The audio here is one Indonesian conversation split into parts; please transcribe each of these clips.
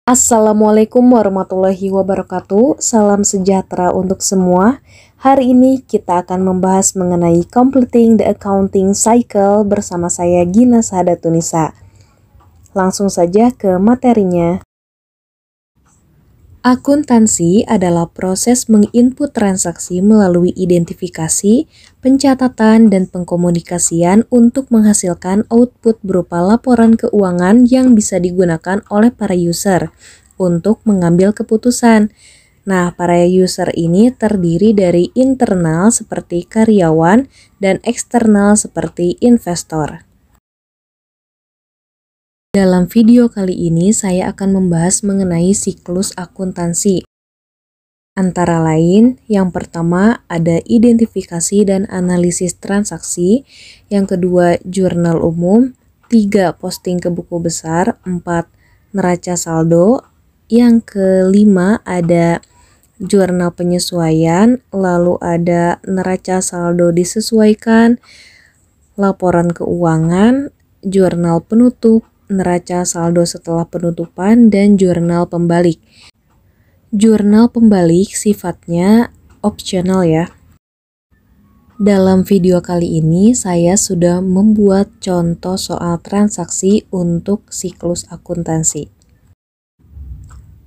Assalamualaikum warahmatullahi wabarakatuh. Salam sejahtera untuk semua. Hari ini kita akan membahas mengenai completing the accounting cycle bersama saya Gina Sahadatunisa. Langsung saja ke materinya. Akuntansi adalah proses menginput transaksi melalui identifikasi, pencatatan, dan pengkomunikasian untuk menghasilkan output berupa laporan keuangan yang bisa digunakan oleh para user untuk mengambil keputusan. Nah, para user ini terdiri dari internal seperti karyawan dan eksternal seperti investor. Dalam video kali ini saya akan membahas mengenai siklus akuntansi. Antara lain, yang pertama ada identifikasi dan analisis transaksi, yang kedua jurnal umum, 3 posting ke buku besar, 4 neraca saldo, yang kelima ada jurnal penyesuaian, lalu ada neraca saldo disesuaikan, laporan keuangan, jurnal penutup, neraca saldo setelah penutupan, dan jurnal pembalik. Jurnal pembalik sifatnya opsional ya. Dalam video kali ini saya sudah membuat contoh soal transaksi untuk siklus akuntansi.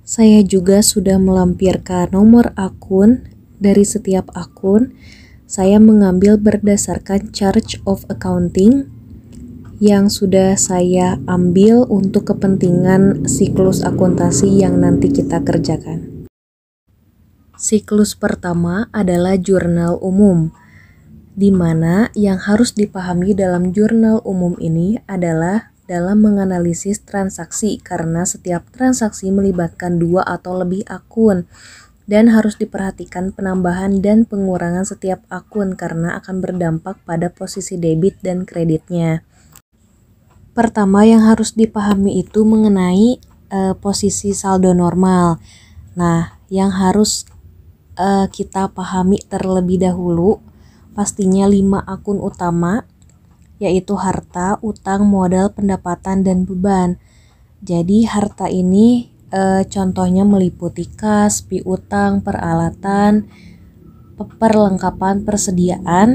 Saya juga sudah melampirkan nomor akun dari setiap akun. Saya mengambil berdasarkan charge of accounting yang sudah saya ambil untuk kepentingan siklus akuntansi yang nanti kita kerjakan. Siklus pertama adalah jurnal umum, di mana yang harus dipahami dalam jurnal umum ini adalah dalam menganalisis transaksi, karena setiap transaksi melibatkan 2 atau lebih akun, dan harus diperhatikan penambahan dan pengurangan setiap akun karena akan berdampak pada posisi debit dan kreditnya. Pertama yang harus dipahami itu mengenai posisi saldo normal. Nah, yang harus kita pahami terlebih dahulu pastinya 5 akun utama, yaitu harta, utang, modal, pendapatan, dan beban. Jadi harta ini contohnya meliputi kas, piutang, peralatan, perlengkapan persediaan.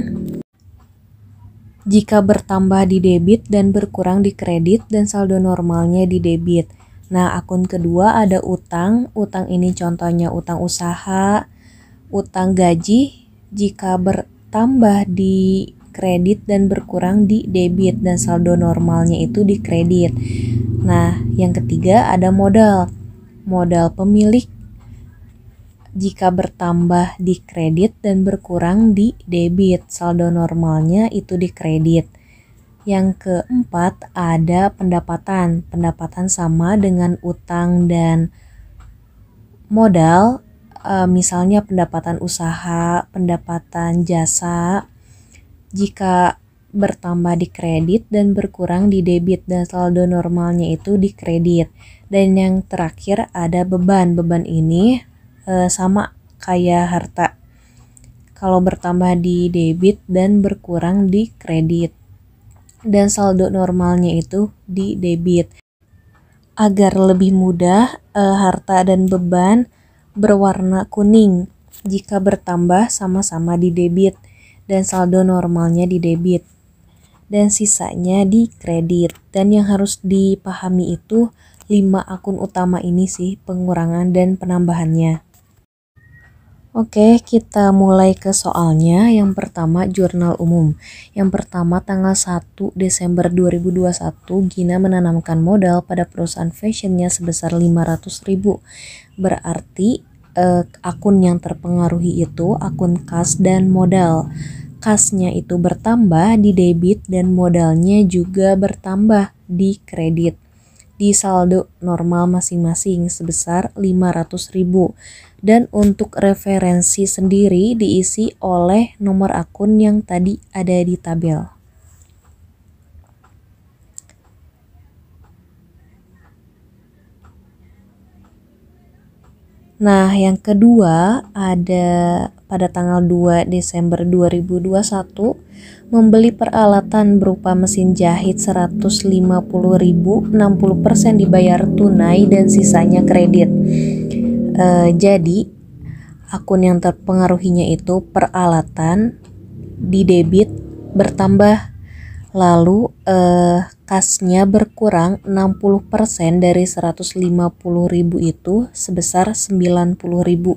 Jika bertambah di debit dan berkurang di kredit, dan saldo normalnya di debit. Nah, akun kedua ada utang. Utang ini contohnya utang usaha, utang gaji. Jika bertambah di kredit dan berkurang di debit, dan saldo normalnya itu di kredit. Nah, yang ketiga ada modal. Modal pemilik jika bertambah di kredit dan berkurang di debit, saldo normalnya itu di kredit. Yang keempat ada pendapatan. Pendapatan sama dengan utang dan modal, misalnya pendapatan usaha, pendapatan jasa. Jika bertambah di kredit dan berkurang di debit, dan saldo normalnya itu di kredit. Dan yang terakhir ada beban. Beban ini sama kayak harta, kalau bertambah di debit dan berkurang di kredit, dan saldo normalnya itu di debit. Agar lebih mudah, harta dan beban berwarna kuning jika bertambah sama-sama di debit dan saldo normalnya di debit, dan sisanya di kredit. Dan yang harus dipahami itu 5 akun utama ini sih, pengurangan dan penambahannya. Oke, kita mulai ke soalnya. Yang pertama jurnal umum. Yang pertama tanggal 1 Desember 2021 Gina menanamkan modal pada perusahaan fashionnya sebesar 500.000. Berarti akun yang terpengaruhi itu akun kas dan modal. Kasnya itu bertambah di debit dan modalnya juga bertambah di kredit. Di saldo normal masing-masing sebesar 500.000. Dan untuk referensi sendiri diisi oleh nomor akun yang tadi ada di tabel. Nah, yang kedua ada pada tanggal 2 Desember 2021 membeli peralatan berupa mesin jahit 150.000, 60% dibayar tunai dan sisanya kredit. Jadi akun yang terpengaruhinya itu peralatan di debit bertambah, lalu kasnya berkurang 60% dari 150.000 itu sebesar 90.000.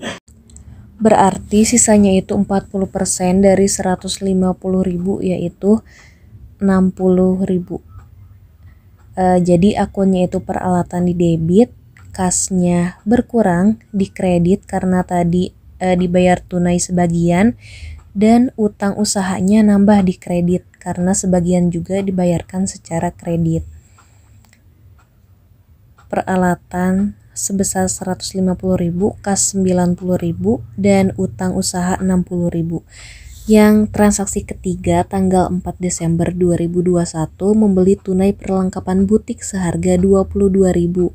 Berarti sisanya itu 40% dari 150.000 yaitu 60.000. Jadi akunnya itu peralatan di debit, kasnya berkurang di kredit karena tadi dibayar tunai sebagian, dan utang usahanya nambah di kredit karena sebagian juga dibayarkan secara kredit. Peralatan sebesar 150.000, kas 90.000, dan utang usaha 60.000. Yang transaksi ketiga tanggal 4 Desember 2021 membeli tunai perlengkapan butik seharga 22.000.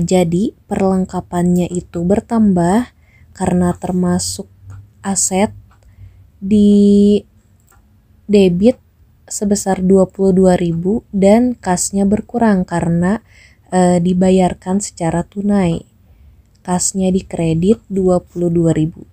Jadi perlengkapannya itu bertambah karena termasuk aset di debit sebesar 22.000 dan kasnya berkurang karena dibayarkan secara tunai. Kasnya di kredit 22.000.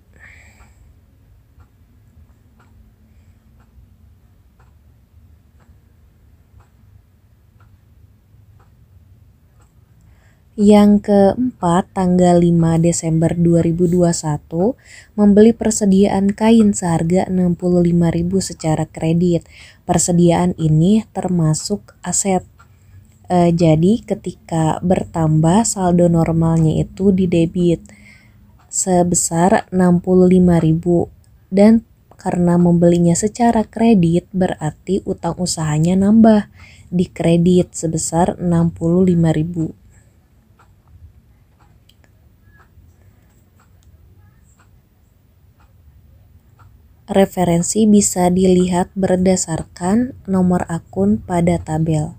Yang keempat, tanggal 5 Desember 2021 membeli persediaan kain seharga 65.000 secara kredit. Persediaan ini termasuk aset. Jadi ketika bertambah saldo normalnya itu di debit sebesar 65.000, dan karena membelinya secara kredit berarti utang usahanya nambah di kredit sebesar 65.000. Referensi bisa dilihat berdasarkan nomor akun pada tabel.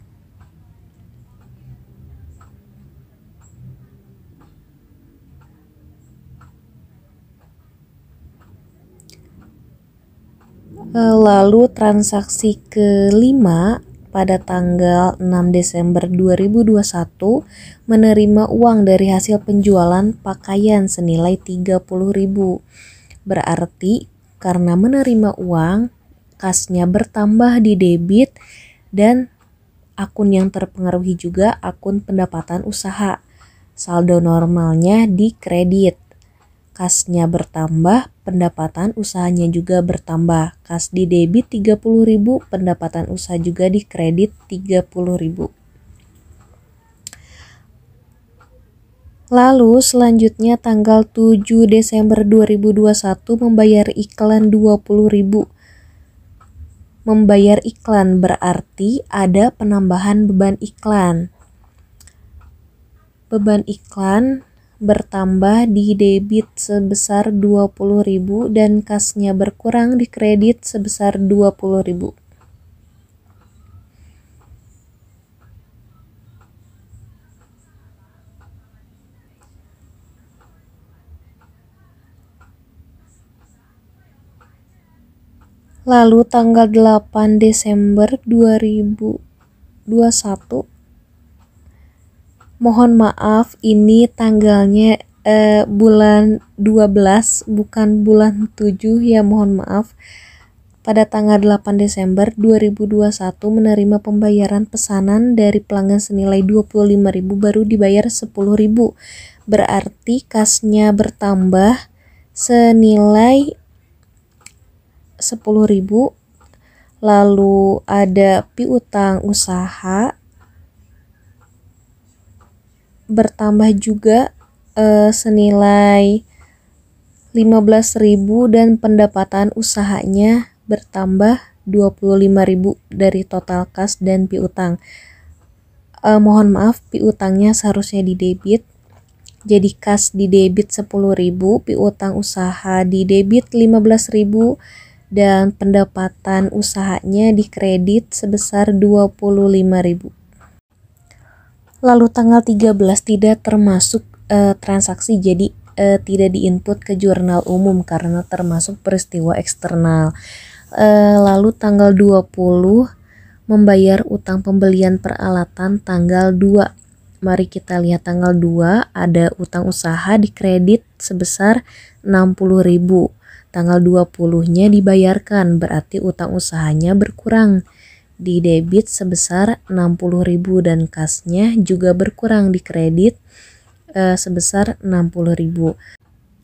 Lalu transaksi kelima pada tanggal 6 Desember 2021 menerima uang dari hasil penjualan pakaian senilai 30.000. Berarti karena menerima uang, kasnya bertambah di debit, dan akun yang terpengaruhi juga akun pendapatan usaha. Saldo normalnya di kredit. Kasnya bertambah, pendapatan usahanya juga bertambah. Kas di debit 30.000, pendapatan usaha juga di kredit 30.000. Lalu selanjutnya tanggal 7 Desember 2021 membayar iklan 20.000. Membayar iklan berarti ada penambahan beban iklan. Beban iklan bertambah di debit sebesar 20.000 dan kasnya berkurang di kredit sebesar 20.000. Lalu tanggal 8 Desember 2021, mohon maaf ini tanggalnya bulan 12 bukan bulan 7 ya, mohon maaf. Pada tanggal 8 Desember 2021 menerima pembayaran pesanan dari pelanggan senilai 25.000 baru dibayar 10.000. Berarti kasnya bertambah senilai 10.000. Lalu ada piutang usaha bertambah juga senilai 15.000 dan pendapatan usahanya bertambah 25.000 dari total kas dan piutang. Mohon maaf, piutangnya seharusnya di debit. Jadi kas di debit 10.000, piutang usaha di debit 15.000, dan pendapatan usahanya di kredit sebesar 25.000. Lalu tanggal 13 tidak termasuk transaksi, jadi tidak diinput ke jurnal umum karena termasuk peristiwa eksternal. Lalu tanggal 20 membayar utang pembelian peralatan tanggal 2. Mari kita lihat tanggal 2 ada utang usaha dikredit sebesar 60.000. Tanggal 20-nya dibayarkan, berarti utang usahanya berkurang. Di debit sebesar 60.000 dan kasnya juga berkurang di kredit sebesar 60.000.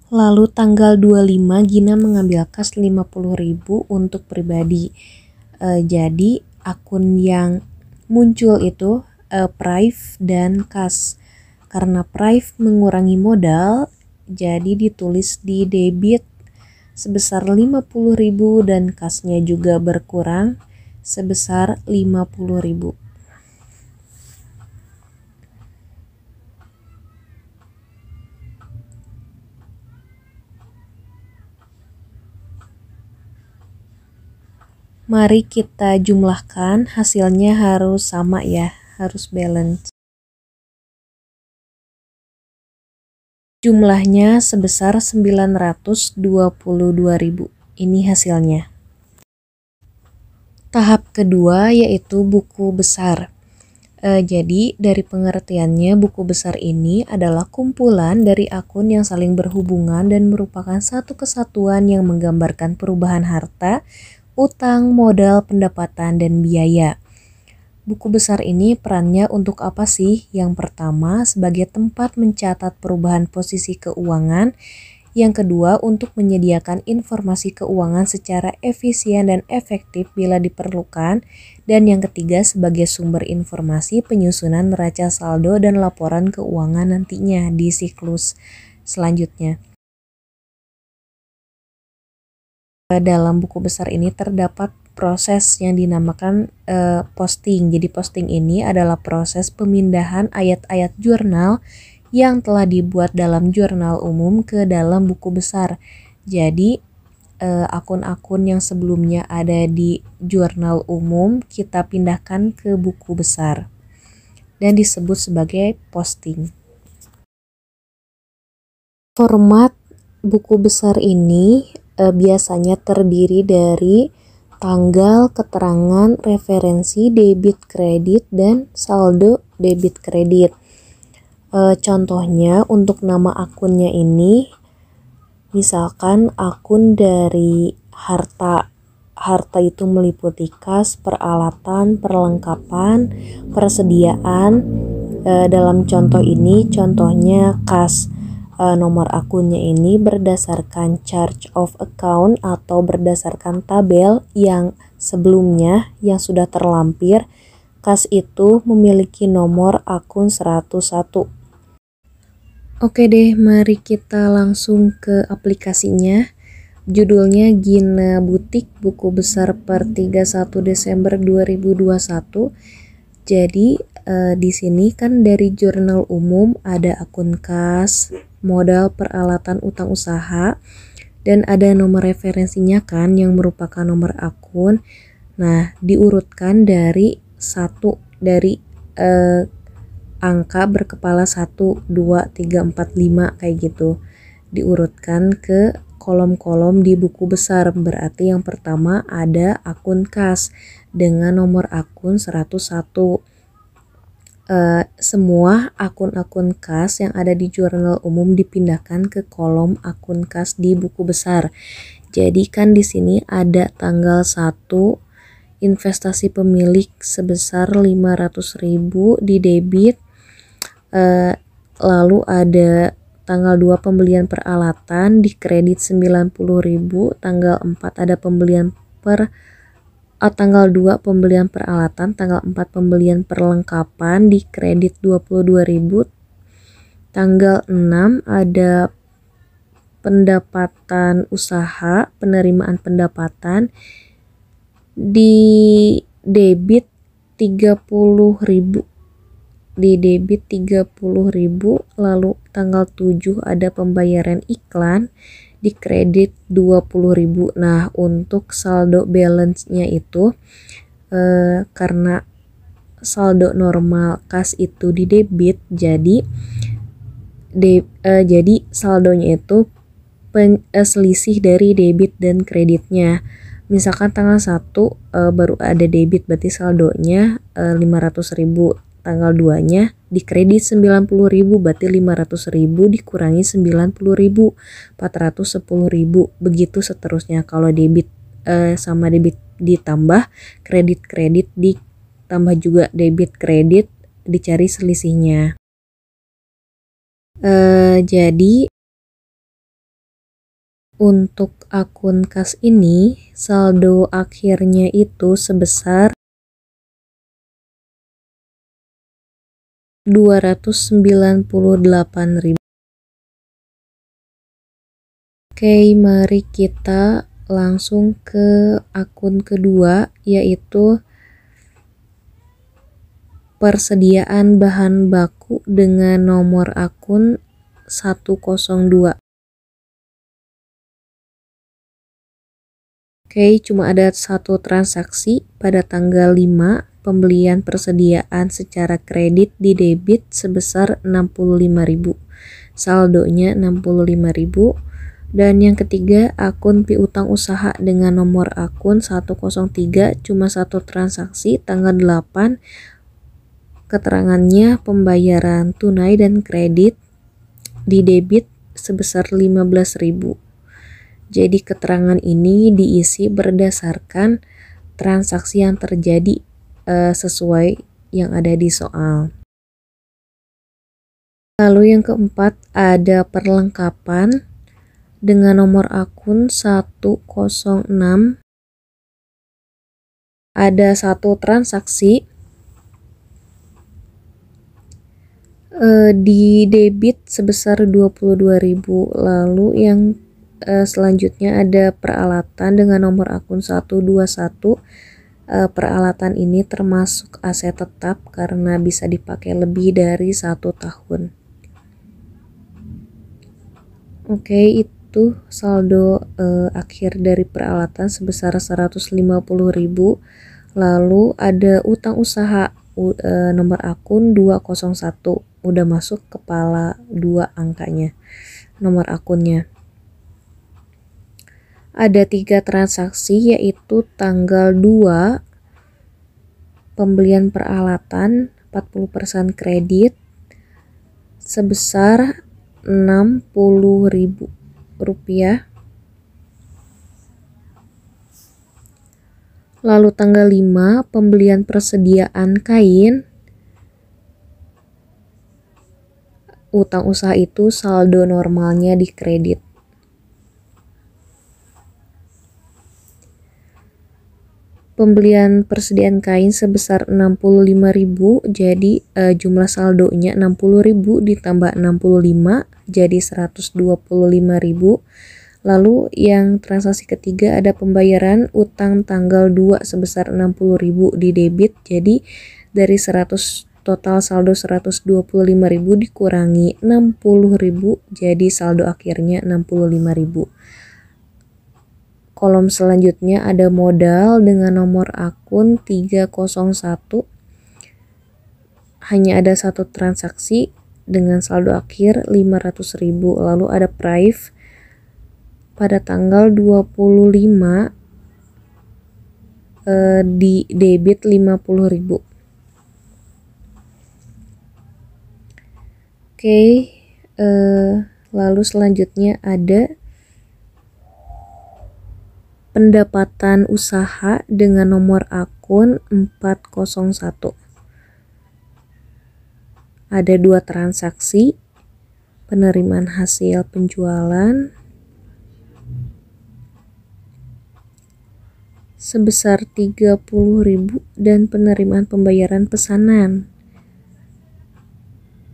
Lalu tanggal 25 Gina mengambil kas 50.000 untuk pribadi. Jadi akun yang muncul itu Prive dan kas. Karena Prive mengurangi modal, jadi ditulis di debit sebesar 50.000 dan kasnya juga berkurang sebesar 50.000. Mari kita jumlahkan, hasilnya harus sama ya, harus balance. Jumlahnya sebesar 922.000. Ini hasilnya. Tahap kedua yaitu buku besar. Jadi dari pengertiannya buku besar ini adalah kumpulan dari akun yang saling berhubungan dan merupakan satu kesatuan yang menggambarkan perubahan harta, utang, modal, pendapatan, dan biaya. Buku besar ini perannya untuk apa sih? Yang pertama, sebagai tempat mencatat perubahan posisi keuangan. Yang kedua, untuk menyediakan informasi keuangan secara efisien dan efektif bila diperlukan. Dan yang ketiga, sebagai sumber informasi penyusunan neraca saldo dan laporan keuangan nantinya di siklus selanjutnya. Dalam buku besar ini terdapat proses yang dinamakan posting. Jadi posting ini adalah proses pemindahan ayat-ayat jurnal yang telah dibuat dalam jurnal umum ke dalam buku besar. Jadi akun-akun yang sebelumnya ada di jurnal umum kita pindahkan ke buku besar dan disebut sebagai posting. Format buku besar ini biasanya terdiri dari tanggal, keterangan, referensi, debit, kredit, dan saldo debit kredit. Contohnya untuk nama akunnya ini, misalkan akun dari harta. Harta itu meliputi kas, peralatan, perlengkapan, persediaan. Dalam contoh ini, contohnya kas. Nomor akunnya ini berdasarkan charge of account atau berdasarkan tabel yang sebelumnya yang sudah terlampir. Kas itu memiliki nomor akun 101. Oke deh, mari kita langsung ke aplikasinya. Judulnya Gina Butik, buku besar per 31 Desember 2021. Jadi di sini kan dari jurnal umum ada akun kas, modal, peralatan, utang usaha, dan ada nomor referensinya kan yang merupakan nomor akun. Nah, diurutkan dari angka berkepala 1, 2, 3, 4, 5 kayak gitu. Diurutkan ke kolom-kolom di buku besar. Berarti yang pertama ada akun kas dengan nomor akun 101. Semua akun-akun kas yang ada di jurnal umum dipindahkan ke kolom akun kas di buku besar. Jadi kan di sini ada tanggal 1 investasi pemilik sebesar 500.000 di debit. Lalu ada tanggal 2 pembelian peralatan di kredit 90.000, tanggal 4 ada tanggal 2 pembelian peralatan, tanggal 4 pembelian perlengkapan di kredit 22.000. Tanggal 6 ada pendapatan usaha, penerimaan pendapatan di debit 30.000. Di debit 30.000. Lalu tanggal 7 ada pembayaran iklan di kredit 20.000. Nah, untuk saldo balance-nya itu karena saldo normal kas itu di debit, jadi jadi saldonya itu selisih dari debit dan kreditnya. Misalkan tanggal 1 baru ada debit, berarti saldonya 500.000. Tanggal 2-nya dikredit 90.000, berarti 500.000 dikurangi 90.000, 410.000. Begitu seterusnya. Kalau debit sama debit ditambah, kredit ditambah juga debit kredit, dicari selisihnya. Jadi untuk akun kas ini, saldo akhirnya itu sebesar 298.000. Oke, mari kita langsung ke akun kedua, yaitu persediaan bahan baku dengan nomor akun 102. Oke, cuma ada satu transaksi pada tanggal 5, pembelian persediaan secara kredit di debit sebesar 65.000. Saldonya 65.000. Dan yang ketiga, akun piutang usaha dengan nomor akun 103, cuma satu transaksi tanggal 8. Keterangannya pembayaran tunai dan kredit di debit sebesar 15.000. Jadi keterangan ini diisi berdasarkan transaksi yang terjadi sesuai yang ada di soal. Lalu yang keempat ada perlengkapan dengan nomor akun 106. Ada satu transaksi di debit sebesar 22.000. Lalu yang selanjutnya ada peralatan dengan nomor akun 121. Peralatan ini termasuk aset tetap karena bisa dipakai lebih dari 1 tahun. Oke, itu saldo akhir dari peralatan sebesar 150.000. Lalu ada utang usaha nomor akun 201. Udah masuk kepala 2 angkanya nomor akunnya. Ada 3 transaksi, yaitu tanggal 2 pembelian peralatan 40% kredit sebesar 60.000 rupiah. Lalu tanggal 5 pembelian persediaan kain, utang usaha itu saldo normalnya di kredit. Pembelian persediaan kain sebesar 65.000, jadi jumlah saldonya 60.000 ditambah 65 jadi 125.000. Lalu yang transaksi ketiga ada pembayaran utang tanggal 2 sebesar 60.000 di debit, jadi dari 100 total saldo 125.000 dikurangi 60.000 jadi saldo akhirnya 65.000. Kolom selanjutnya ada modal dengan nomor akun 301. Hanya ada satu transaksi dengan saldo akhir 500.000. Lalu ada prive pada tanggal 25 di debit 50.000. Oke, lalu selanjutnya ada pendapatan usaha dengan nomor akun 401. Ada 2 transaksi, penerimaan hasil penjualan sebesar 30.000 dan penerimaan pembayaran pesanan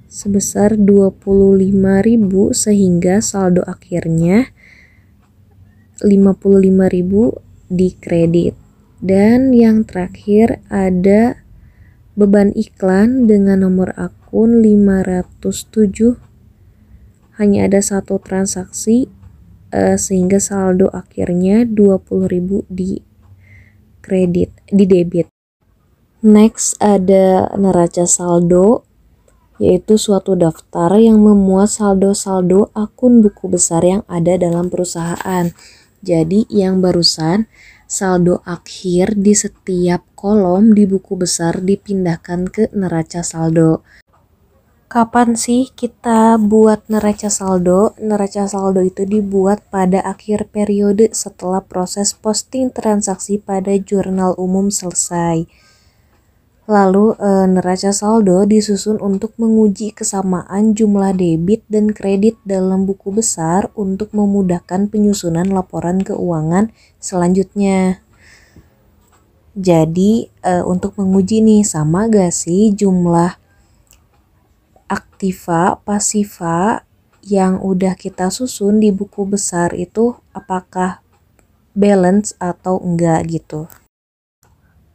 sebesar 25.000 sehingga saldo akhirnya 55.000 di kredit. Dan yang terakhir ada beban iklan dengan nomor akun 507. Hanya ada satu transaksi sehingga saldo akhirnya 20.000 di kredit, di debit. Next ada neraca saldo yaitu suatu daftar yang memuat saldo-saldo akun buku besar yang ada dalam perusahaan. Jadi yang barusan, saldo akhir di setiap kolom di buku besar dipindahkan ke neraca saldo. Kapan sih kita buat neraca saldo? Neraca saldo itu dibuat pada akhir periode setelah proses posting transaksi pada jurnal umum selesai. Lalu neraca saldo disusun untuk menguji kesamaan jumlah debit dan kredit dalam buku besar untuk memudahkan penyusunan laporan keuangan selanjutnya. Jadi untuk menguji nih, sama gak sih jumlah aktiva, pasiva yang udah kita susun di buku besar itu apakah balance atau enggak gitu.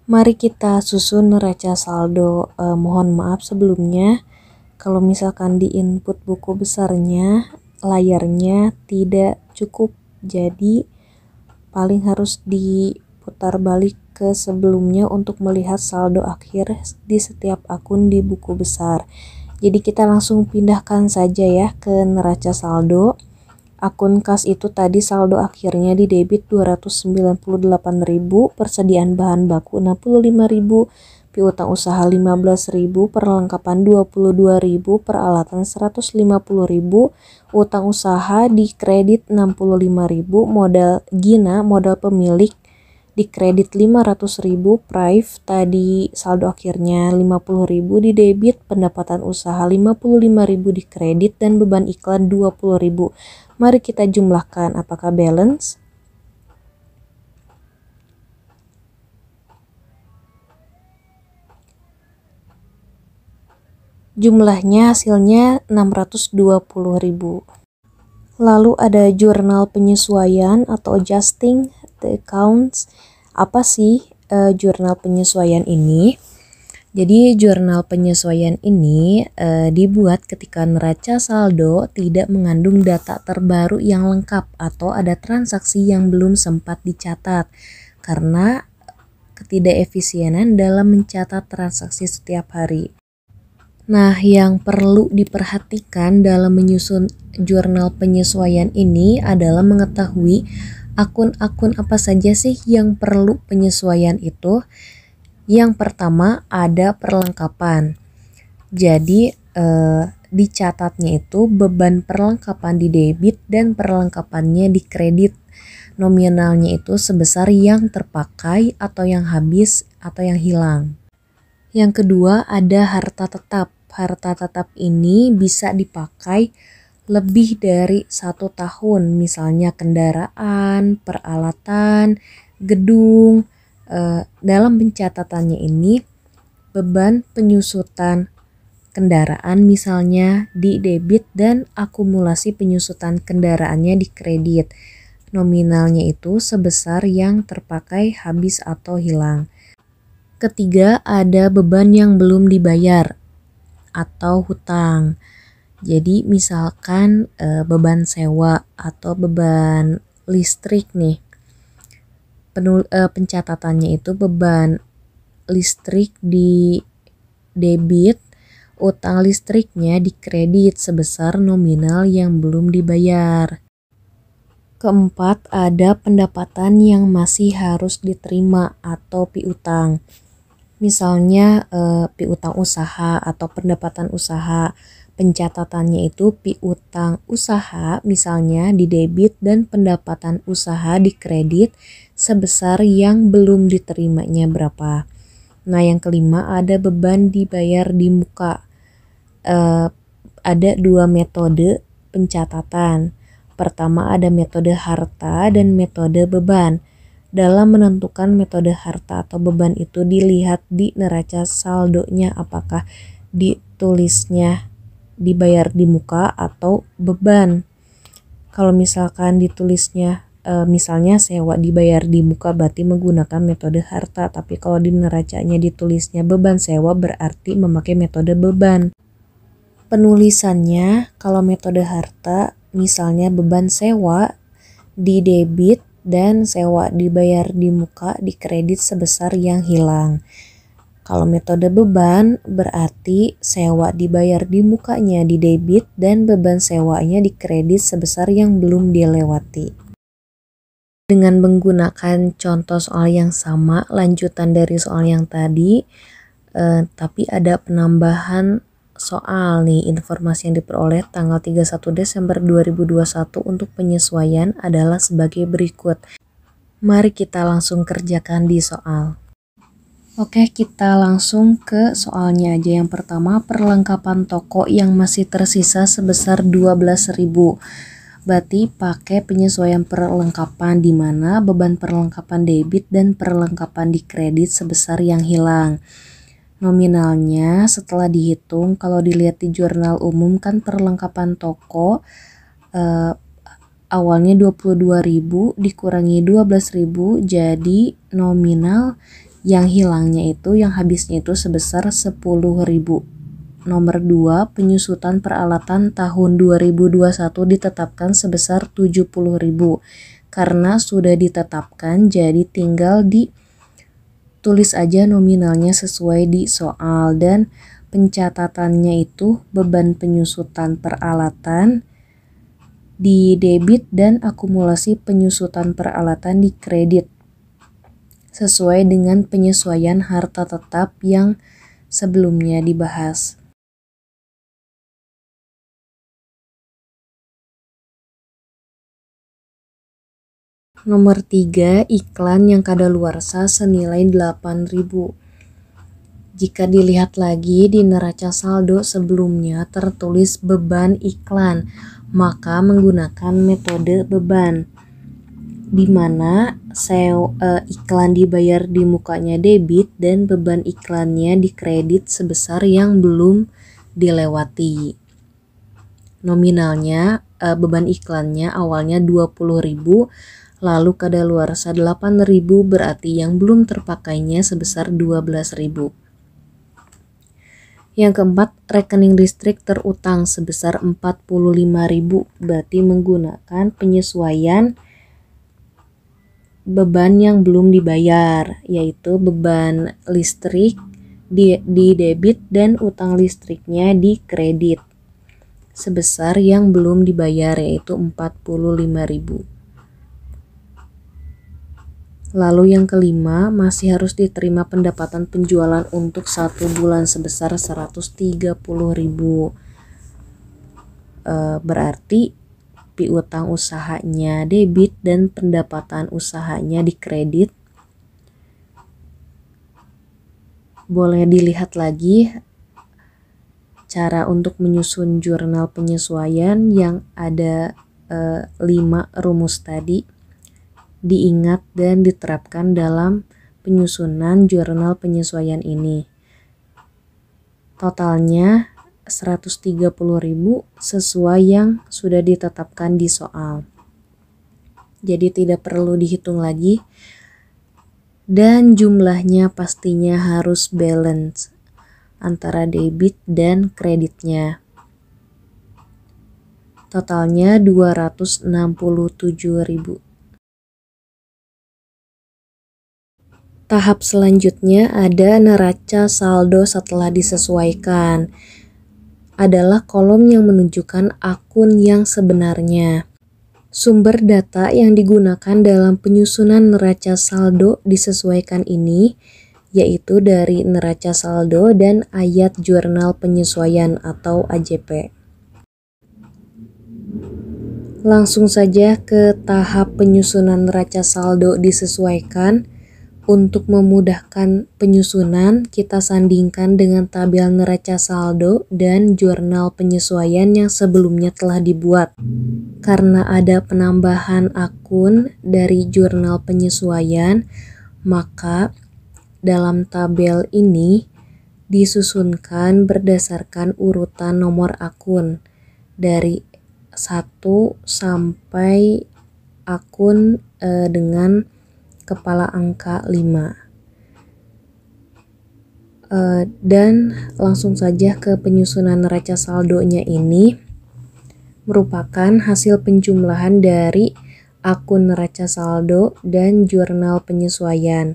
Mari kita susun neraca saldo. Mohon maaf sebelumnya kalau misalkan di input buku besarnya layarnya tidak cukup, jadi paling harus diputar balik ke sebelumnya untuk melihat saldo akhir di setiap akun di buku besar. Jadi kita langsung pindahkan saja ya ke neraca saldo. Akun kas itu tadi saldo akhirnya di debit 298.000, persediaan bahan baku 65.000, piutang usaha 15.000, perlengkapan 22.000, peralatan 150.000, utang usaha di kredit 65.000, modal Gina, modal pemilik di kredit 500.000, Prive tadi saldo akhirnya 50.000 di debit, pendapatan usaha 55.000 di kredit, dan beban iklan 20.000. Mari kita jumlahkan apakah balance. Jumlahnya hasilnya 620.000. Lalu ada jurnal penyesuaian atau adjusting the accounts. Apa sih jurnal penyesuaian ini? Jadi jurnal penyesuaian ini dibuat ketika neraca saldo tidak mengandung data terbaru yang lengkap atau ada transaksi yang belum sempat dicatat karena ketidakefisienan dalam mencatat transaksi setiap hari. Nah, yang perlu diperhatikan dalam menyusun jurnal penyesuaian ini adalah mengetahui akun-akun apa saja sih yang perlu penyesuaian itu. Yang pertama ada perlengkapan. Jadi dicatatnya itu beban perlengkapan di debit dan perlengkapannya di kredit. Nominalnya itu sebesar yang terpakai atau yang habis atau yang hilang. Yang kedua ada harta tetap. Harta tetap ini bisa dipakai lebih dari 1 tahun, misalnya kendaraan, peralatan, gedung. Dalam pencatatannya ini beban penyusutan kendaraan misalnya di debit dan akumulasi penyusutan kendaraannya di kredit. Nominalnya itu sebesar yang terpakai, habis atau hilang. Ketiga ada beban yang belum dibayar atau hutang. Jadi misalkan beban sewa atau beban listrik nih. Pencatatannya itu beban listrik di debit, utang listriknya di kredit sebesar nominal yang belum dibayar. Keempat, ada pendapatan yang masih harus diterima atau piutang. Misalnya piutang usaha atau pendapatan usaha. Pencatatannya itu piutang usaha misalnya di debit dan pendapatan usaha di kredit sebesar yang belum diterimanya berapa. Nah, yang kelima ada beban dibayar di muka. Ada 2 metode pencatatan. Pertama ada metode harta dan metode beban. Dalam menentukan metode harta atau beban itu dilihat di neraca saldonya apakah ditulisnya dibayar di muka atau beban. Kalau misalkan ditulisnya misalnya sewa dibayar di muka berarti menggunakan metode harta, tapi kalau di neracanya ditulisnya beban sewa berarti memakai metode beban. Penulisannya kalau metode harta misalnya beban sewa di debit dan sewa dibayar di muka di kredit sebesar yang hilang. Kalau metode beban berarti sewa dibayar di mukanya di debit dan beban sewanya di kredit sebesar yang belum dilewati. Dengan menggunakan contoh soal yang sama, lanjutan dari soal yang tadi, tapi ada penambahan soal nih. Informasi yang diperoleh tanggal 31 Desember 2021 untuk penyesuaian adalah sebagai berikut. Mari kita langsung kerjakan di soal. Oke, kita langsung ke soalnya aja. Yang pertama, perlengkapan toko yang masih tersisa sebesar 12.000. Berarti pakai penyesuaian perlengkapan di mana beban perlengkapan debit dan perlengkapan di kredit sebesar yang hilang. Nominalnya setelah dihitung, kalau dilihat di jurnal umum kan perlengkapan toko awalnya 22.000 dikurangi 12.000 jadi nominal yang hilangnya itu, yang habisnya itu sebesar 10.000. Nomor 2, penyusutan peralatan tahun 2021 ditetapkan sebesar 70.000. Karena sudah ditetapkan, jadi tinggal ditulis aja nominalnya sesuai di soal. Dan pencatatannya itu beban penyusutan peralatan di debit dan akumulasi penyusutan peralatan di kredit sesuai dengan penyesuaian harta tetap yang sebelumnya dibahas. Nomor 3, iklan yang kadaluarsa senilai 8.000. Jika dilihat lagi di neraca saldo sebelumnya tertulis beban iklan, maka menggunakan metode beban di mana iklan dibayar di mukanya debit dan beban iklannya di kredit sebesar yang belum dilewati. Nominalnya beban iklannya awalnya 20.000, lalu kadaluarsa 8.000, berarti yang belum terpakainya sebesar 12.000. Yang keempat, rekening listrik terutang sebesar 45.000, berarti menggunakan penyesuaian beban yang belum dibayar, yaitu beban listrik di debit dan utang listriknya di kredit sebesar yang belum dibayar, yaitu 45.000. Lalu yang kelima, masih harus diterima pendapatan penjualan untuk 1 bulan sebesar 130.000. Berarti piutang usahanya debit dan pendapatan usahanya di kredit. Boleh dilihat lagi cara untuk menyusun jurnal penyesuaian yang ada 5 rumus tadi diingat dan diterapkan dalam penyusunan jurnal penyesuaian ini. Totalnya 130.000 sesuai yang sudah ditetapkan di soal. Jadi tidak perlu dihitung lagi. Dan jumlahnya pastinya harus balance antara debit dan kreditnya. Totalnya 267.000. Tahap selanjutnya ada neraca saldo setelah disesuaikan. Adalah kolom yang menunjukkan akun yang sebenarnya. Sumber data yang digunakan dalam penyusunan neraca saldo disesuaikan ini yaitu dari neraca saldo dan ayat jurnal penyesuaian atau AJP. Langsung saja ke tahap penyusunan neraca saldo disesuaikan. Untuk memudahkan penyusunan, kita sandingkan dengan tabel neraca saldo dan jurnal penyesuaian yang sebelumnya telah dibuat. Karena ada penambahan akun dari jurnal penyesuaian, maka dalam tabel ini disusunkan berdasarkan urutan nomor akun dari 1 sampai akun dengan kepala angka 5. Dan langsung saja ke penyusunan neraca saldonya ini merupakan hasil penjumlahan dari akun neraca saldo dan jurnal penyesuaian.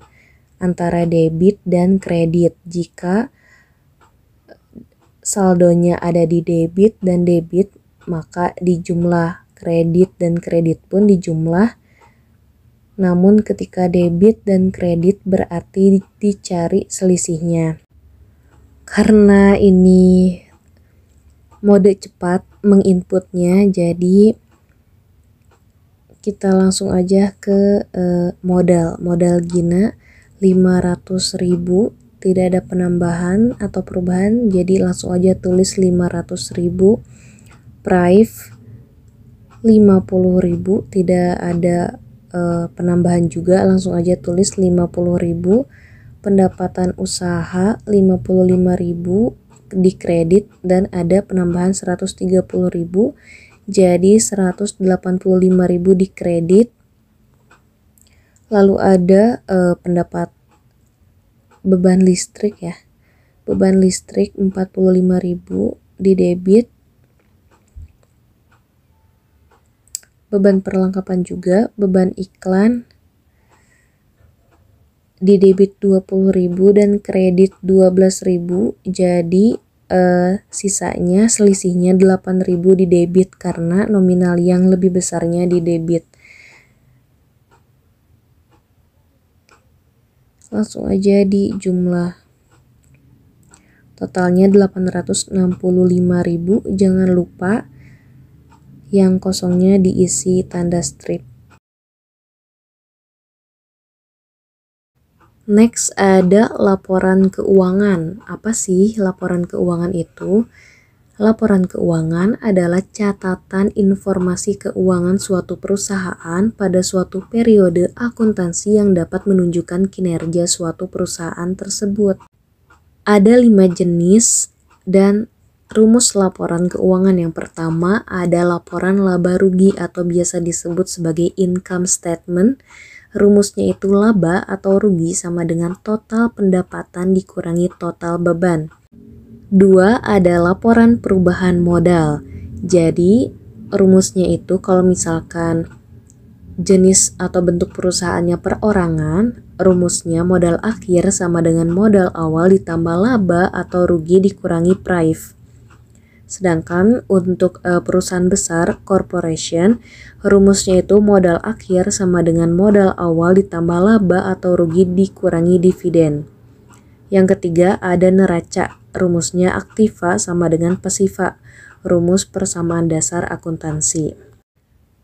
antara debit dan kredit. Jika saldonya ada di debit dan debit, maka dijumlah. Kredit dan kredit pun dijumlah. Namun ketika debit dan kredit berarti dicari selisihnya. Karena ini mode cepat menginputnya, jadi kita langsung aja ke modal Gina 500.000, tidak ada penambahan atau perubahan, jadi langsung aja tulis 500.000. Prive 50.000, tidak ada penambahan juga, langsung aja tulis 50.000. Pendapatan usaha 55.000 di kredit dan ada penambahan 130.000, jadi 185.000 di kredit. Lalu ada pendapat beban listrik ya, beban listrik 45.000 di debit, beban perlengkapan juga, beban iklan di debit 20.000 dan kredit 12.000, jadi sisanya selisihnya 8.000 di debit karena nominal yang lebih besarnya di debit. Langsung aja di jumlah. Totalnya 865.000, jangan lupa yang kosongnya diisi tanda strip. Next ada laporan keuangan. Apa sih laporan keuangan itu? Laporan keuangan adalah catatan informasi keuangan suatu perusahaan pada suatu periode akuntansi yang dapat menunjukkan kinerja suatu perusahaan tersebut. Ada 5 jenis dan rumus laporan keuangan. Yang pertama ada laporan laba rugi atau biasa disebut sebagai income statement. Rumusnya itu laba atau rugi sama dengan total pendapatan dikurangi total beban. 2 ada laporan perubahan modal. Jadi rumusnya itu kalau misalkan jenis atau bentuk perusahaannya perorangan, rumusnya modal akhir sama dengan modal awal ditambah laba atau rugi dikurangi prive. Sedangkan untuk perusahaan besar, corporation, rumusnya itu modal akhir sama dengan modal awal ditambah laba atau rugi dikurangi dividen. Yang ketiga ada neraca, rumusnya aktiva sama dengan pasiva, rumus persamaan dasar akuntansi.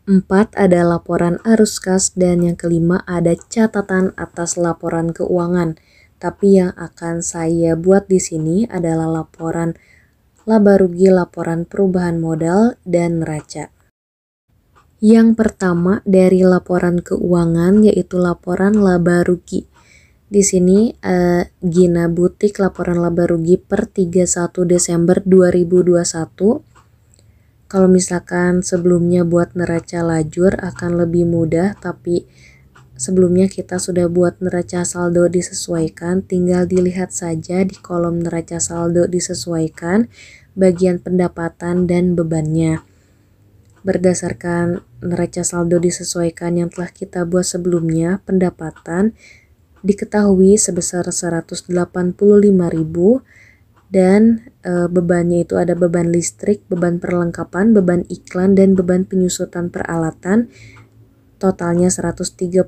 4 ada laporan arus kas dan yang kelima ada catatan atas laporan keuangan. Tapi yang akan saya buat di sini adalah laporan laba rugi, laporan perubahan modal, dan neraca. Yang pertama dari laporan keuangan yaitu laporan laba rugi. Di sini Gina Butik laporan laba rugi per 31 Desember 2021. Kalau misalkan sebelumnya buat neraca lajur akan lebih mudah, tapi sebelumnya kita sudah buat neraca saldo disesuaikan, tinggal dilihat saja di kolom neraca saldo disesuaikan bagian pendapatan dan bebannya. Berdasarkan neraca saldo disesuaikan yang telah kita buat sebelumnya, pendapatan diketahui sebesar 185.000 dan bebannya itu ada beban listrik, beban perlengkapan, beban iklan, dan beban penyusutan peralatan. Totalnya 133.000,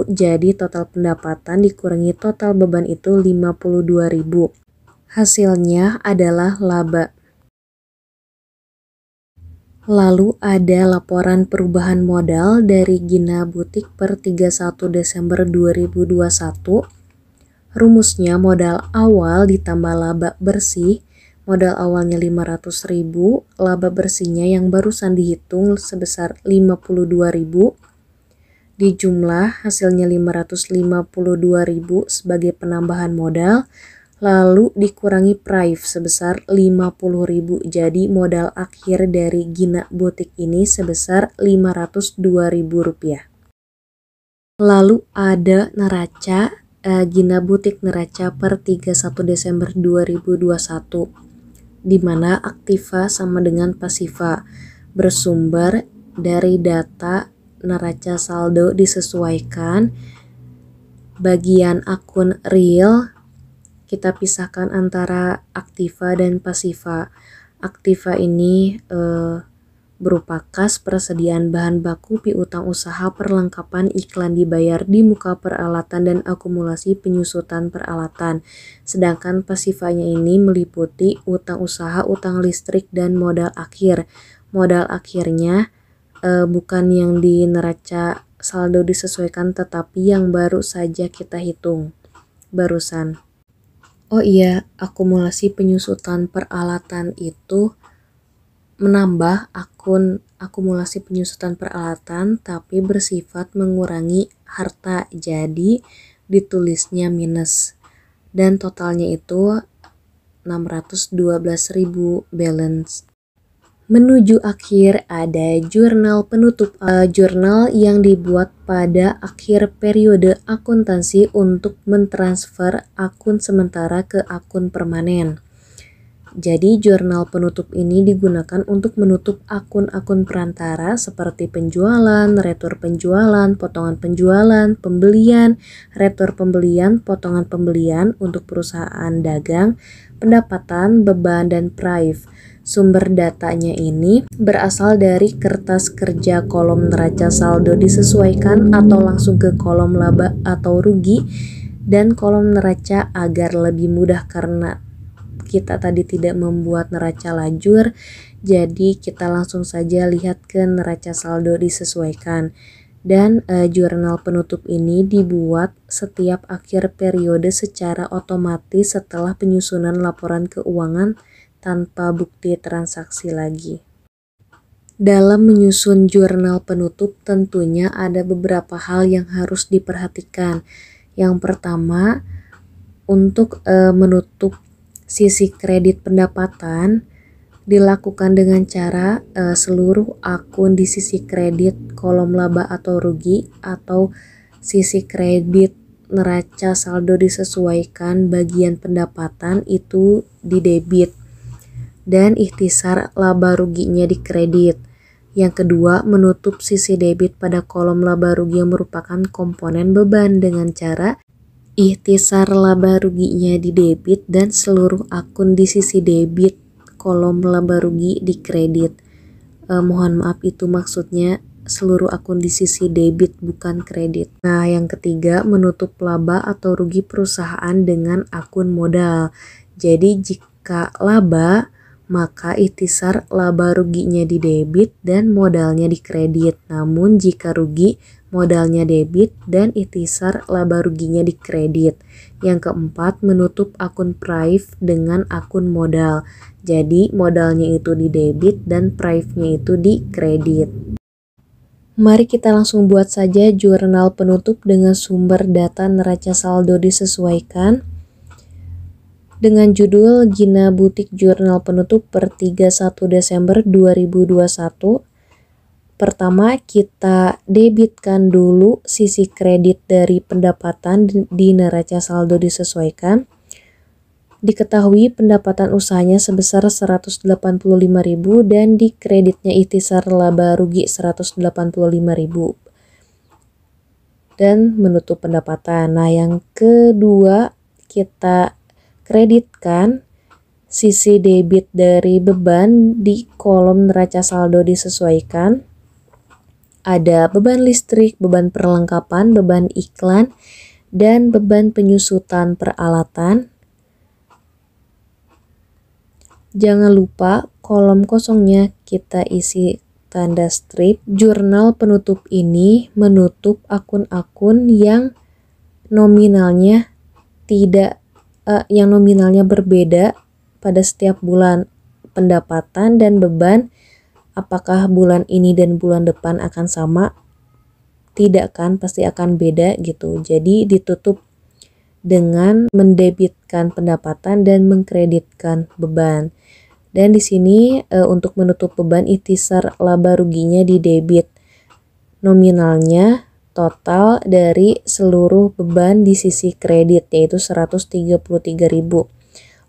jadi total pendapatan dikurangi total beban itu 52.000. Hasilnya adalah laba. Lalu ada laporan perubahan modal dari Gina Butik per 31 Desember 2021. Rumusnya modal awal ditambah laba bersih. Modal awalnya 500.000, laba bersihnya yang barusan dihitung sebesar 52.000. Dijumlah hasilnya 552.000 sebagai penambahan modal. Lalu dikurangi prive sebesar 50.000, jadi modal akhir dari Gina Butik ini sebesar 502.000 rupiah. Lalu ada neraca Gina Butik neraca per 31 Desember 2021, di mana aktiva sama dengan pasiva, bersumber dari data neraca saldo disesuaikan bagian akun real kita pisahkan antara aktiva dan pasiva. Aktiva ini berupa kas, persediaan bahan baku, piutang usaha, perlengkapan, iklan dibayar di muka peralatan, dan akumulasi penyusutan peralatan. Sedangkan pasivanya ini meliputi utang usaha, utang listrik, dan modal akhir. Modal akhirnya bukan yang di neraca saldo disesuaikan, tetapi yang baru saja kita hitung barusan. Oh iya, akumulasi penyusutan peralatan itu menambah akun akumulasi penyusutan peralatan tapi bersifat mengurangi harta, jadi ditulisnya minus, dan totalnya itu 612.000 balance. Menuju akhir ada jurnal penutup, jurnal yang dibuat pada akhir periode akuntansi untuk mentransfer akun sementara ke akun permanen. Jadi jurnal penutup ini digunakan untuk menutup akun-akun perantara seperti penjualan, retur penjualan, potongan penjualan, pembelian, retur pembelian, potongan pembelian untuk perusahaan dagang, pendapatan, beban, dan prive. Sumber datanya ini berasal dari kertas kerja kolom neraca saldo disesuaikan atau langsung ke kolom laba atau rugi dan kolom neraca agar lebih mudah karena kita tadi tidak membuat neraca lajur, jadi kita langsung saja lihat ke neraca saldo disesuaikan. Dan jurnal penutup ini dibuat setiap akhir periode secara otomatis setelah penyusunan laporan keuangan tanpa bukti transaksi lagi. Dalam menyusun jurnal penutup tentunya ada beberapa hal yang harus diperhatikan. Yang pertama, untuk menutup sisi kredit pendapatan dilakukan dengan cara seluruh akun di sisi kredit kolom laba atau rugi atau sisi kredit neraca saldo disesuaikan bagian pendapatan itu di debit dan ikhtisar laba ruginya di kredit. Yang kedua, menutup sisi debit pada kolom laba rugi yang merupakan komponen beban dengan cara ikhtisar laba ruginya di debit dan seluruh akun di sisi debit kolom laba rugi di kredit. Mohon maaf, itu maksudnya seluruh akun di sisi debit bukan kredit. Nah, yang ketiga, menutup laba atau rugi perusahaan dengan akun modal. Jadi jika laba, maka ikhtisar laba ruginya di debit dan modalnya di kredit. Namun jika rugi, modalnya debit dan ikhtisar laba ruginya di kredit. Yang keempat, menutup akun prive dengan akun modal. Jadi modalnya itu di debit dan prive-nya itu di kredit. Mari kita langsung buat saja jurnal penutup dengan sumber data neraca saldo disesuaikan dengan judul Gina Butik Jurnal Penutup per 31 Desember 2021. Pertama, kita debitkan dulu sisi kredit dari pendapatan di neraca saldo disesuaikan. Diketahui pendapatan usahanya sebesar 185.000 dan di kreditnya ikhtisar laba rugi 185.000 dan menutup pendapatan. Nah, yang kedua, kita kreditkan sisi debit dari beban di kolom neraca saldo disesuaikan. Ada beban listrik, beban perlengkapan, beban iklan, dan beban penyusutan peralatan. Jangan lupa kolom kosongnya kita isi tanda strip. Jurnal penutup ini menutup akun-akun yang nominalnya berbeda pada setiap bulan. Pendapatan dan beban, apakah bulan ini dan bulan depan akan sama? Tidak kan, pasti akan beda gitu. Jadi ditutup dengan mendebitkan pendapatan dan mengkreditkan beban. Dan di sini untuk menutup beban ikhtisar laba ruginya di debit. Nominalnya total dari seluruh beban di sisi kredit yaitu 133.000.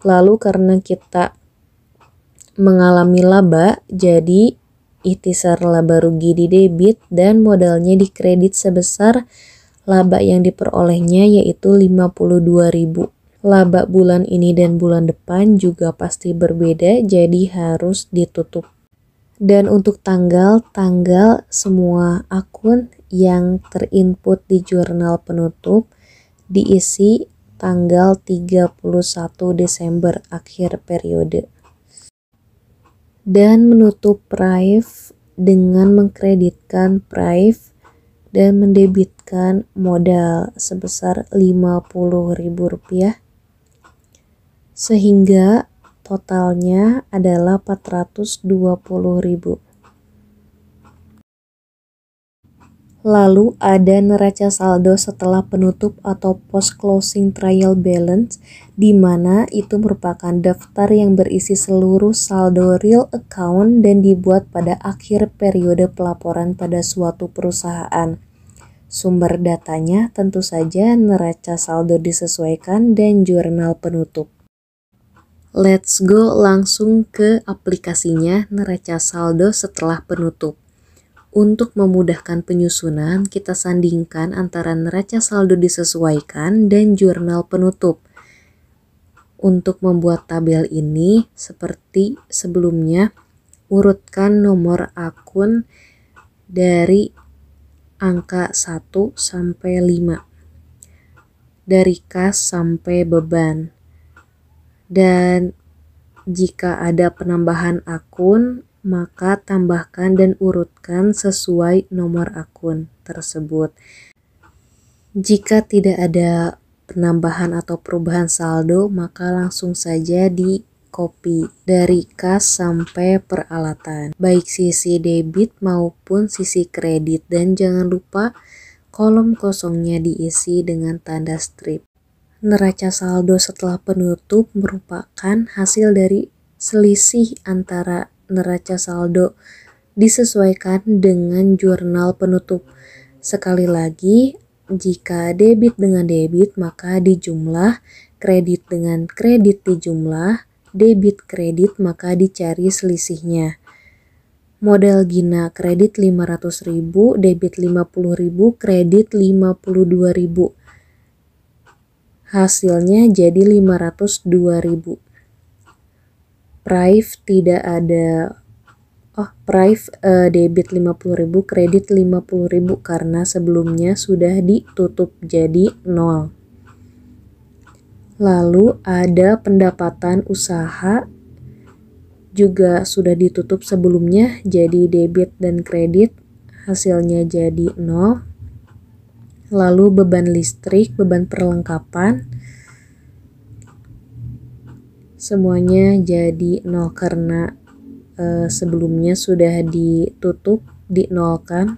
Lalu karena kita mengalami laba, jadi ikhtisar laba rugi di debit dan modalnya di kredit sebesar Laba yang diperolehnya yaitu 52.000. Laba bulan ini dan bulan depan juga pasti berbeda, jadi harus ditutup. Dan untuk tanggal semua akun yang terinput di jurnal penutup diisi tanggal 31 Desember akhir periode. Dan menutup Prive dengan mengkreditkan Prive dan mendebitkan modal sebesar Rp50.000 sehingga totalnya adalah Rp420.000. Lalu ada neraca saldo setelah penutup atau post closing trial balance, di mana itu merupakan daftar yang berisi seluruh saldo real account dan dibuat pada akhir periode pelaporan pada suatu perusahaan. Sumber datanya tentu saja neraca saldo disesuaikan dan jurnal penutup. Let's go langsung ke aplikasinya neraca saldo setelah penutup. Untuk memudahkan penyusunan, kita sandingkan antara neraca saldo disesuaikan dan jurnal penutup. Untuk membuat tabel ini, seperti sebelumnya, urutkan nomor akun dari angka 1 sampai 5, dari kas sampai beban. Dan jika ada penambahan akun, maka tambahkan dan urutkan sesuai nomor akun tersebut. Jika tidak ada penambahan atau perubahan saldo, maka langsung saja di copy dari kas sampai peralatan, baik sisi debit maupun sisi kredit, dan jangan lupa kolom kosongnya diisi dengan tanda strip. Neraca saldo setelah penutup merupakan hasil dari selisih antara neraca saldo disesuaikan dengan jurnal penutup. Sekali lagi, jika debit dengan debit maka dijumlah, kredit dengan kredit dijumlah, debit kredit maka dicari selisihnya. Modal Gina kredit 500.000, debit 50.000, kredit 52.000. Hasilnya jadi 502.000. Prive tidak ada, Prive debit 50.000, kredit 50.000 karena sebelumnya sudah ditutup jadi 0. Lalu ada pendapatan usaha juga sudah ditutup sebelumnya, jadi debit dan kredit hasilnya jadi 0. Lalu beban listrik, beban perlengkapan, semuanya jadi 0 karena sebelumnya sudah ditutup, dinolkan.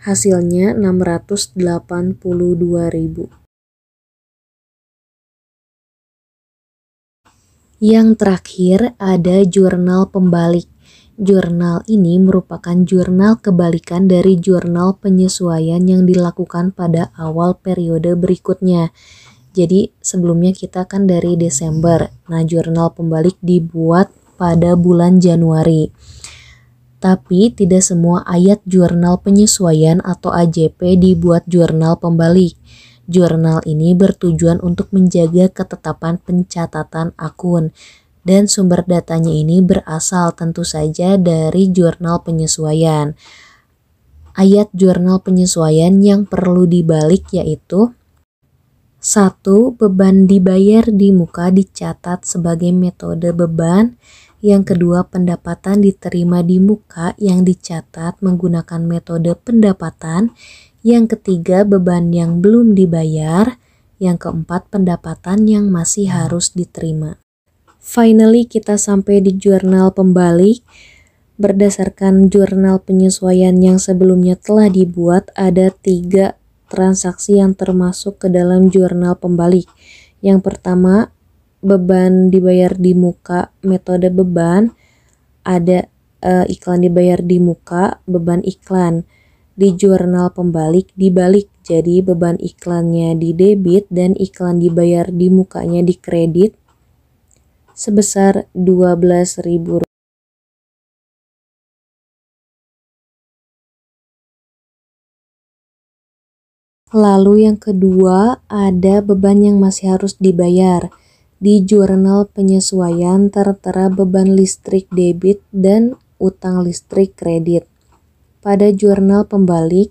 Hasilnya 682.000. Yang terakhir ada jurnal pembalik. Jurnal ini merupakan jurnal kebalikan dari jurnal penyesuaian yang dilakukan pada awal periode berikutnya. Jadi sebelumnya kita kan dari Desember. Nah, jurnal pembalik dibuat pada bulan Januari. Tapi tidak semua ayat jurnal penyesuaian atau AJP dibuat jurnal pembalik. Jurnal ini bertujuan untuk menjaga ketetapan pencatatan akun. Dan sumber datanya ini berasal tentu saja dari jurnal penyesuaian. Ayat jurnal penyesuaian yang perlu dibalik yaitu: 1. Beban dibayar di muka dicatat sebagai metode beban. Yang kedua, pendapatan diterima di muka yang dicatat menggunakan metode pendapatan. Yang ketiga, beban yang belum dibayar. Yang keempat, pendapatan yang masih harus diterima. Finally, kita sampai di jurnal pembalik. Berdasarkan jurnal penyesuaian yang sebelumnya telah dibuat, ada 3 transaksi yang termasuk ke dalam jurnal pembalik. Yang pertama, beban dibayar di muka metode beban, ada iklan dibayar di muka, beban iklan. Di jurnal pembalik dibalik, jadi beban iklannya di debit dan iklan dibayar di mukanya di kredit sebesar Rp12.000. Lalu yang kedua ada beban yang masih harus dibayar. Di jurnal penyesuaian tertera beban listrik debit dan utang listrik kredit. Pada jurnal pembalik,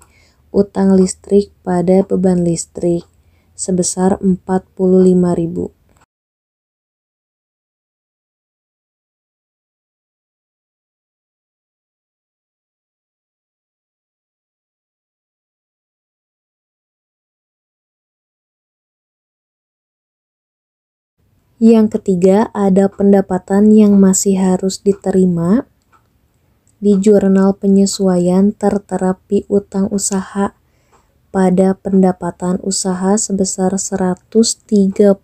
utang listrik pada beban listrik sebesar 45.000. Yang ketiga ada pendapatan yang masih harus diterima. Di jurnal penyesuaian tertera piutang usaha pada pendapatan usaha sebesar 130.000.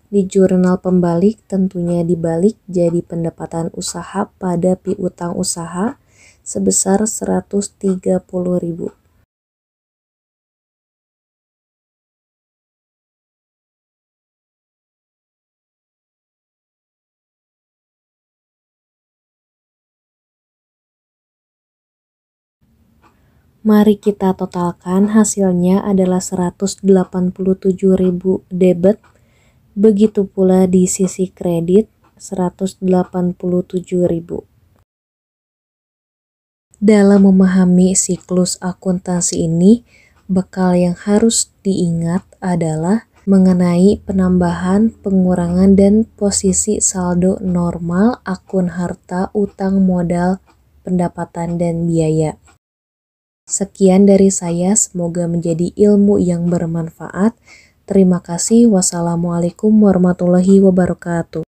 Di jurnal pembalik tentunya dibalik jadi pendapatan usaha pada piutang usaha sebesar 130.000. Mari kita totalkan, hasilnya adalah 187.000 debit, begitu pula di sisi kredit 187.000. Dalam memahami siklus akuntansi ini, bekal yang harus diingat adalah mengenai penambahan, pengurangan, dan posisi saldo normal akun harta, utang, modal, pendapatan, dan biaya. Sekian dari saya, semoga menjadi ilmu yang bermanfaat. Terima kasih. Wassalamualaikum warahmatullahi wabarakatuh.